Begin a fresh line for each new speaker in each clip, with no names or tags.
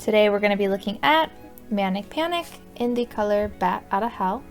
Today we're going to be looking at Manic Panic in the color Bat Outta Hell.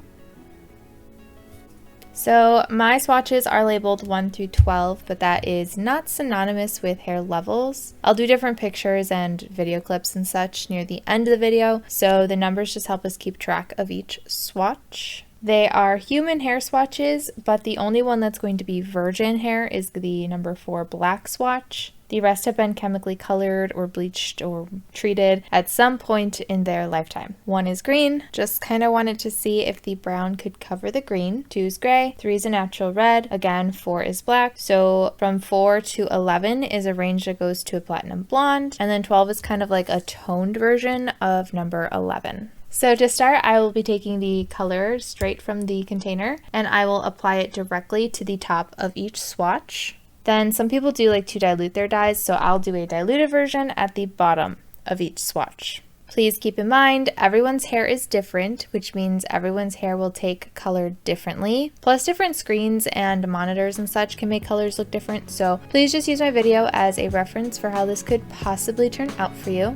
So my swatches are labeled 1 through 12, but that is not synonymous with hair levels. I'll do different pictures and video clips and such near the end of the video, so the numbers just help us keep track of each swatch. They are human hair swatches, but the only one that's going to be virgin hair is the number 4 black swatch. The rest have been chemically colored or bleached or treated at some point in their lifetime. 1 is green, just kind of wanted to see if the brown could cover the green. 2 is gray, 3 is a natural red, again 4 is black. So from 4 to 11 is a range that goes to a platinum blonde, and then 12 is kind of like a toned version of number 11. So to start, I will be taking the color straight from the container and I will apply it directly to the top of each swatch. Then some people do like to dilute their dyes, so I'll do a diluted version at the bottom of each swatch. Please keep in mind, everyone's hair is different, which means everyone's hair will take color differently. Plus different screens and monitors and such can make colors look different, so please just use my video as a reference for how this could possibly turn out for you.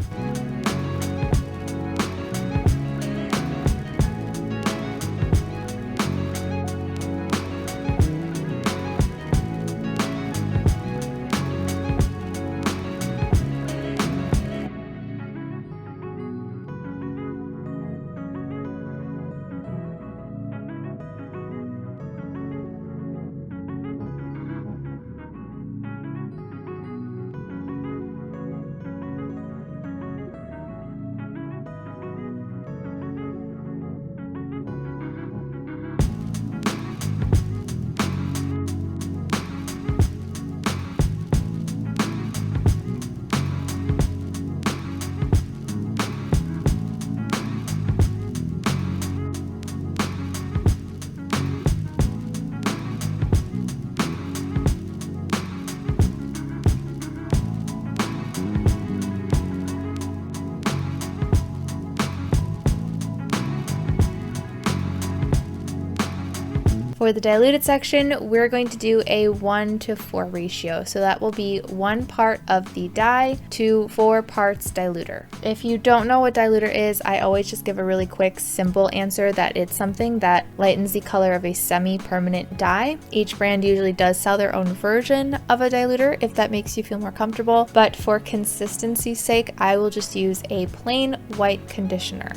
For the diluted section, we're going to do a 1 to 4 ratio. So that will be 1 part of the dye to 4 parts diluter. If you don't know what diluter is, I always just give a really quick, simple answer that it's something that lightens the color of a semi-permanent dye. Each brand usually does sell their own version of a diluter if that makes you feel more comfortable, but for consistency's sake, I will just use a plain white conditioner.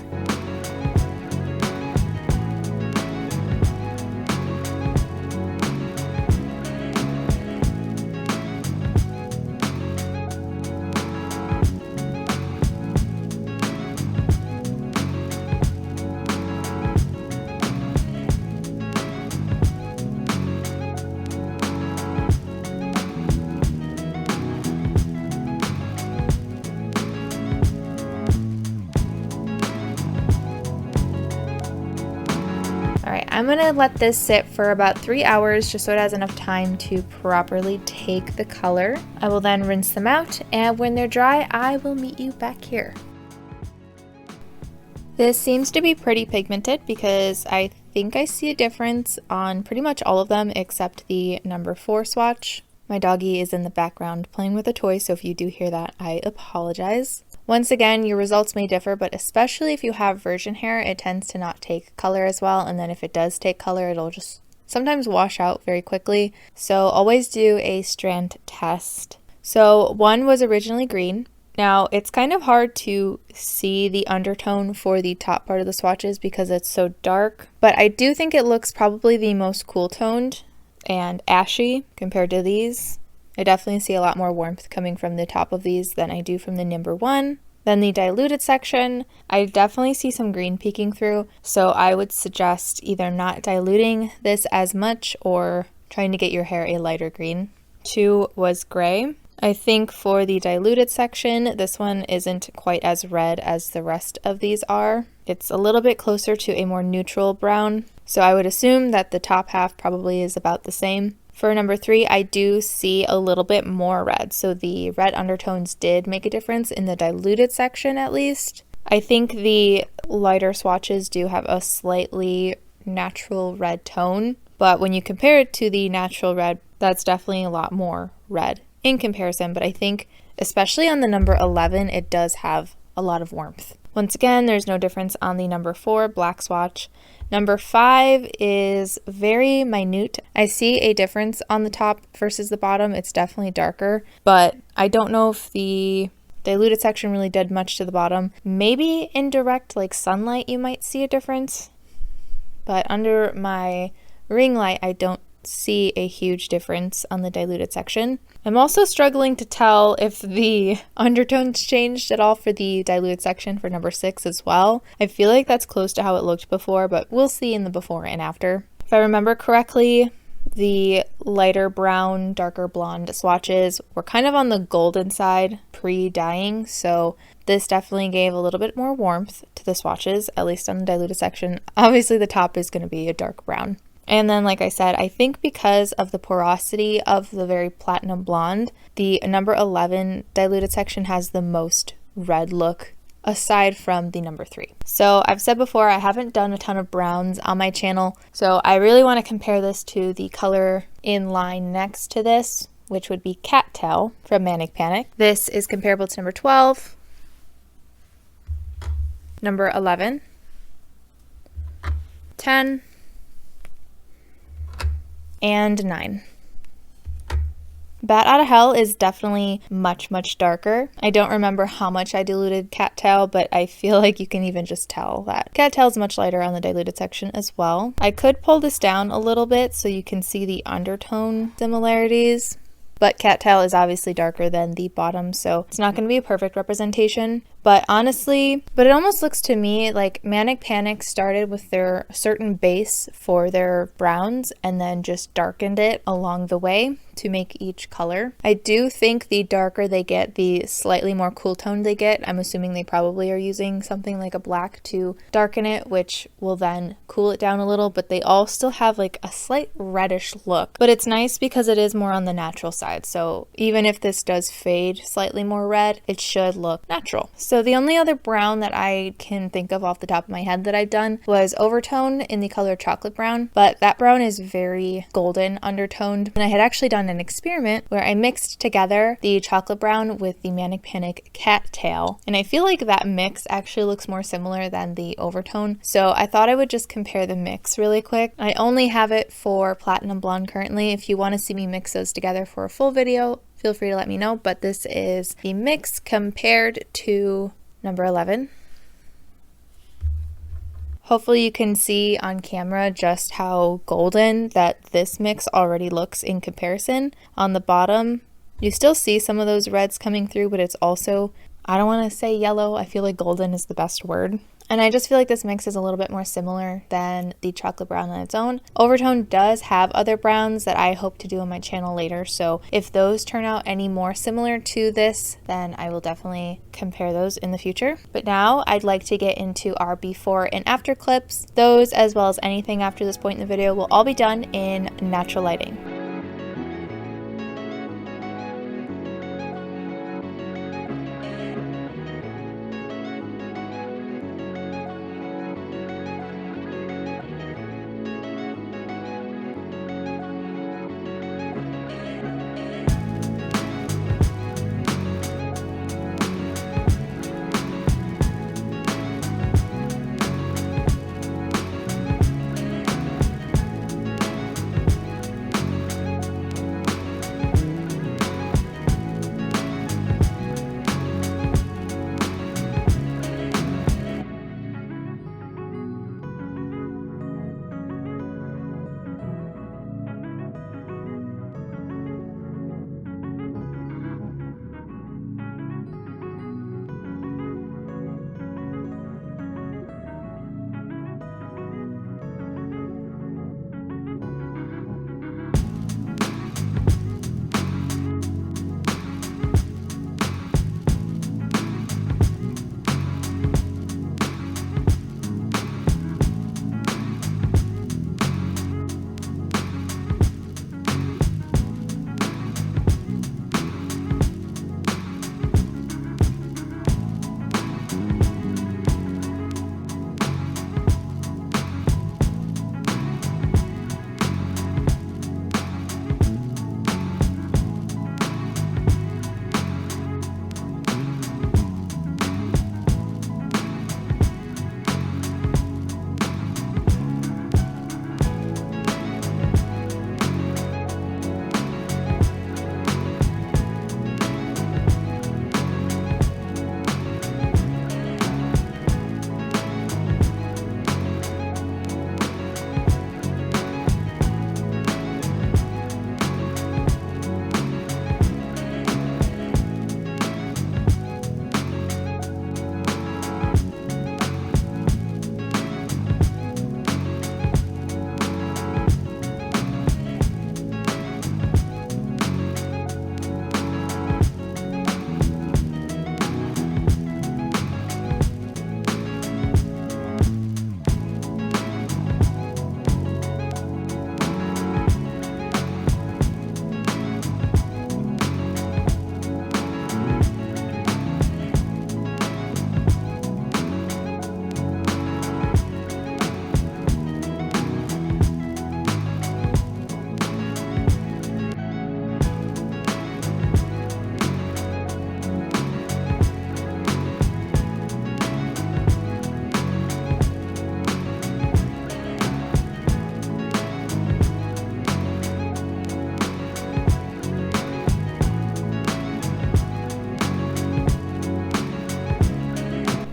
I'm gonna let this sit for about 3 hours just so it has enough time to properly take the color. I will then rinse them out, and when they're dry, I will meet you back here. This seems to be pretty pigmented because I think I see a difference on pretty much all of them except the number 4 swatch. My doggie is in the background playing with a toy, so if you do hear that, I apologize. Once again, your results may differ, but especially if you have virgin hair, it tends to not take color as well, and then if it does take color, it'll just sometimes wash out very quickly. So always do a strand test. So 1 was originally green. Now, it's kind of hard to see the undertone for the top part of the swatches because it's so dark, but I do think it looks probably the most cool toned and ashy compared to these. I definitely see a lot more warmth coming from the top of these than I do from the number 1. Then the diluted section, I definitely see some green peeking through, so I would suggest either not diluting this as much or trying to get your hair a lighter green. 2 was gray. I think for the diluted section, this one isn't quite as red as the rest of these are. It's a little bit closer to a more neutral brown, so I would assume that the top half probably is about the same. For number 3, I do see a little bit more red, so the red undertones did make a difference in the diluted section at least. I think the lighter swatches do have a slightly natural red tone, but when you compare it to the natural red, that's definitely a lot more red in comparison. But I think especially on the number 11, it does have a lot of warmth. Once again, there's no difference on the number 4 black swatch. Number 5 is very minute. I see a difference on the top versus the bottom. It's definitely darker, but I don't know if the diluted section really did much to the bottom. Maybe in direct like sunlight you might see a difference, but under my ring light I don't see a huge difference on the diluted section. I'm also struggling to tell if the undertones changed at all for the diluted section for number 6 as well. I feel like that's close to how it looked before, but we'll see in the before and after. If I remember correctly, the lighter brown, darker blonde swatches were kind of on the golden side pre-dyeing, so this definitely gave a little bit more warmth to the swatches, at least on the diluted section. Obviously the top is going to be a dark brown. And then, like I said, I think because of the porosity of the very platinum blonde, the number 11 diluted section has the most red look aside from the number 3. So I've said before, I haven't done a ton of browns on my channel, so I really want to compare this to the color in line next to this, which would be Cattail from Manic Panic. This is comparable to number 12, number 11, 10, and 9. Bat Outta Hell is definitely much darker. I don't remember how much I diluted Cattail, but I feel like you can even just tell that Cattail is much lighter on the diluted section as well. I could pull this down a little bit so you can see the undertone similarities, but Cattail is obviously darker than the bottom, so it's not going to be a perfect representation. But honestly, it almost looks to me like Manic Panic started with their certain base for their browns and then just darkened it along the way to make each color. I do think the darker they get, the slightly more cool toned they get. I'm assuming they probably are using something like a black to darken it, which will then cool it down a little, but they all still have like a slight reddish look. But it's nice because it is more on the natural side, so even if this does fade slightly more red, it should look natural. So the only other brown that I can think of off the top of my head that I've done was Overtone in the color chocolate brown, but that brown is very golden undertoned. And I had actually done an experiment where I mixed together the chocolate brown with the Manic Panic Cattail, and I feel like that mix actually looks more similar than the Overtone, so I thought I would just compare the mix really quick. I only have it for Platinum Blonde currently. If you want to see me mix those together for a full video, feel free to let me know, but this is the mix compared to number 11. Hopefully you can see on camera just how golden that this mix already looks in comparison. On the bottom, you still see some of those reds coming through, but it's also, I don't want to say yellow, I feel like golden is the best word. And I just feel like this mix is a little bit more similar than the chocolate brown on its own. Overtone does have other browns that I hope to do on my channel later, so if those turn out any more similar to this, then I will definitely compare those in the future. But now I'd like to get into our before and after clips. Those, as well as anything after this point in the video, will all be done in natural lighting.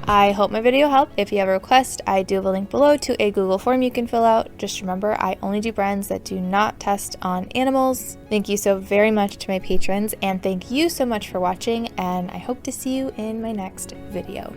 I hope my video helped. If you have a request, I do have a link below to a Google form you can fill out. Just remember, I only do brands that do not test on animals. Thank you so very much to my patrons, and thank you so much for watching, and I hope to see you in my next video.